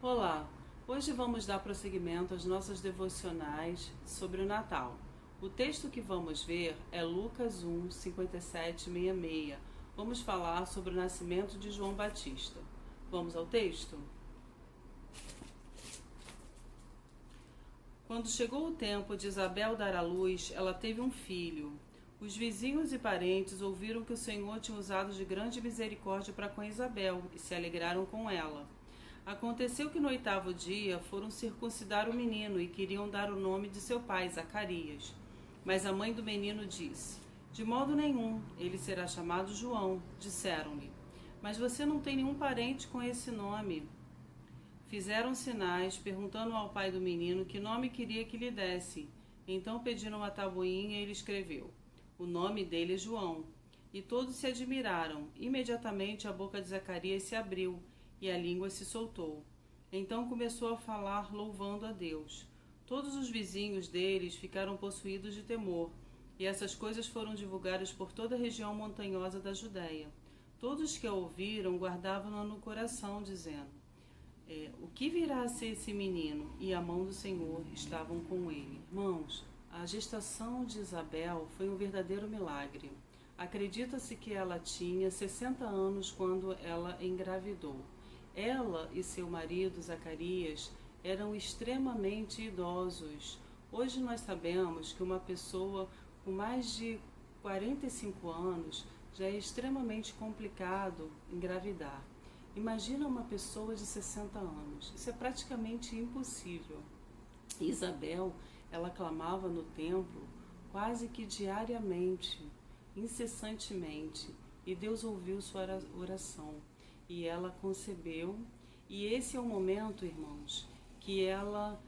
Olá, hoje vamos dar prosseguimento às nossas devocionais sobre o Natal. O texto que vamos ver é Lucas 1, 57, 66. Vamos falar sobre o nascimento de João Batista. Vamos ao texto? Quando chegou o tempo de Isabel dar à luz, ela teve um filho. Os vizinhos e parentes ouviram que o Senhor tinha usado de grande misericórdia para com Isabel e se alegraram com ela. Aconteceu que no 8º dia foram circuncidar o menino e queriam dar o nome de seu pai, Zacarias. Mas a mãe do menino disse: de modo nenhum, ele será chamado João, disseram-lhe. Mas você não tem nenhum parente com esse nome. Fizeram sinais, perguntando ao pai do menino que nome queria que lhe desse. Então pediram uma tabuinha e ele escreveu: o nome dele é João. E todos se admiraram. Imediatamente a boca de Zacarias se abriu e a língua se soltou. Então começou a falar, louvando a Deus. Todos os vizinhos deles ficaram possuídos de temor, e essas coisas foram divulgadas por toda a região montanhosa da Judéia. Todos que a ouviram guardavam-na no coração, dizendo: o que virá a ser esse menino? E a mão do Senhor estavam com ele. Irmãos, a gestação de Isabel foi um verdadeiro milagre. Acredita-se que ela tinha 60 anos quando ela engravidou. Ela e seu marido, Zacarias, eram extremamente idosos. Hoje nós sabemos que uma pessoa com mais de 45 anos já é extremamente complicado engravidar. Imagina uma pessoa de 60 anos. Isso é praticamente impossível. Isabel, ela clamava no templo quase que diariamente, incessantemente, e Deus ouviu sua oração. E ela concebeu, e esse é o momento, irmãos, que ela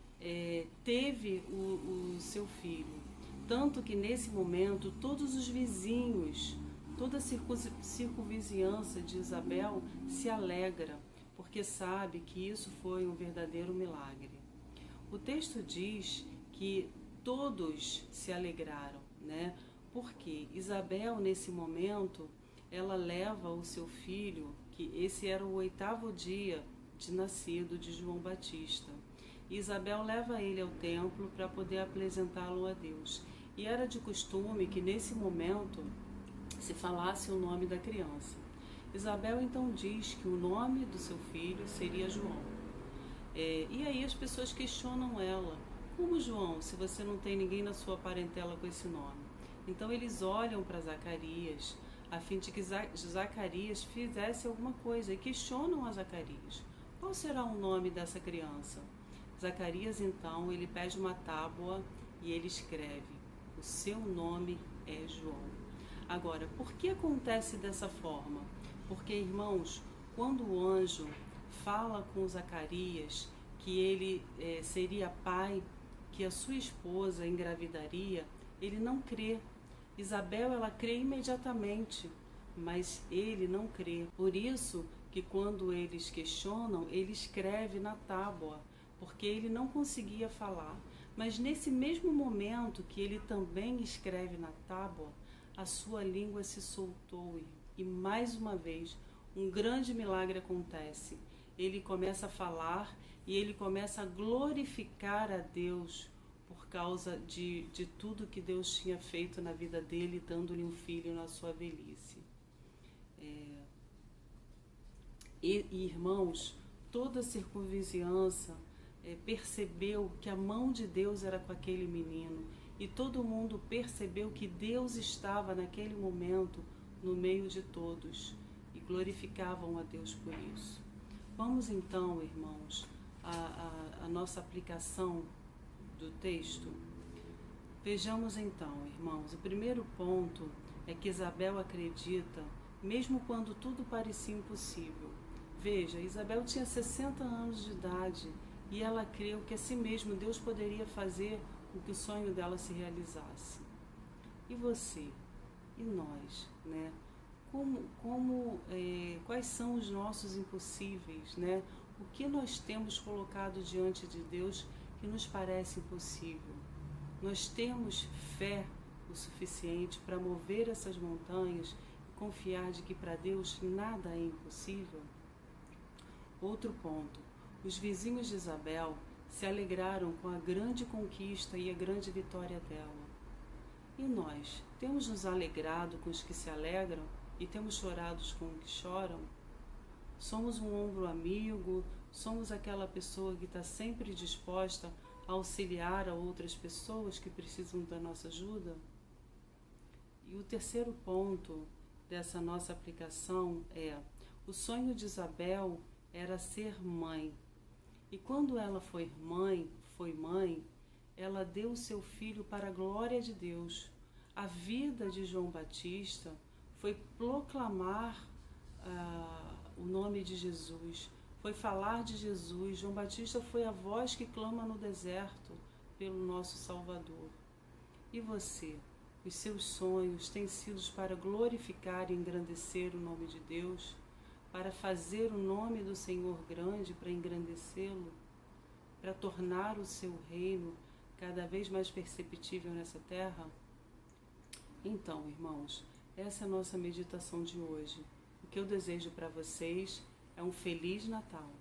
teve o seu filho. Tanto que nesse momento todos os vizinhos, toda a circunvizinhança de Isabel se alegra, porque sabe que isso foi um verdadeiro milagre. O texto diz que todos se alegraram, né? Porque Isabel, nesse momento, ela leva o seu filho, que esse era o 8º dia de nascido de João Batista. E Isabel leva ele ao templo para poder apresentá-lo a Deus. E era de costume que nesse momento se falasse o nome da criança. Isabel então diz que o nome do seu filho seria João. E aí as pessoas questionam ela: como João, se você não tem ninguém na sua parentela com esse nome? Então eles olham para Zacarias a fim de que Zacarias fizesse alguma coisa e questionam a Zacarias: qual será o nome dessa criança? Zacarias então, ele pede uma tábua e ele escreve: o seu nome é João. Agora, por que acontece dessa forma? Porque, irmãos, quando o anjo fala com Zacarias que ele seria pai, que a sua esposa engravidaria, ele não crê. Isabel, ela crê imediatamente, mas ele não crê. Por isso que quando eles questionam, ele escreve na tábua, porque ele não conseguia falar. Mas nesse mesmo momento que ele também escreve na tábua, a sua língua se soltou e mais uma vez um grande milagre acontece. Ele começa a falar e ele começa a glorificar a Deus por causa de tudo que Deus tinha feito na vida dele, dando-lhe um filho na sua velhice. Irmãos, toda a circunvizinhança percebeu que a mão de Deus era com aquele menino, e todo mundo percebeu que Deus estava naquele momento no meio de todos e glorificavam a Deus por isso. Vamos então, irmãos, a nossa aplicação do texto. Vejamos então, irmãos, o primeiro ponto é que Isabel acredita, mesmo quando tudo parecia impossível. Veja, Isabel tinha 60 anos de idade e ela creu que assim mesmo Deus poderia fazer com que o sonho dela se realizasse. E você? E nós, né? Quais são os nossos impossíveis, né? O que nós temos colocado diante de Deus que nos parece impossível? Nós temos fé o suficiente para mover essas montanhas e confiar de que para Deus nada é impossível? Outro ponto. Os vizinhos de Isabel se alegraram com a grande conquista e a grande vitória dela. E nós, temos nos alegrado com os que se alegram e temos chorado com os que choram? Somos um ombro amigo, somos aquela pessoa que está sempre disposta a auxiliar a outras pessoas que precisam da nossa ajuda? E o terceiro ponto dessa nossa aplicação é: o sonho de Isabel era ser mãe. E quando ela foi mãe, ela deu seu filho para a glória de Deus. A vida de João Batista foi proclamar o nome de Jesus, foi falar de Jesus. João Batista foi a voz que clama no deserto pelo nosso Salvador. E você? Os seus sonhos têm sido para glorificar e engrandecer o nome de Deus? Para fazer o nome do Senhor grande, para engrandecê-lo? Para tornar o seu reino cada vez mais perceptível nessa terra? Então, irmãos, essa é a nossa meditação de hoje. O que eu desejo para vocês é um Feliz Natal.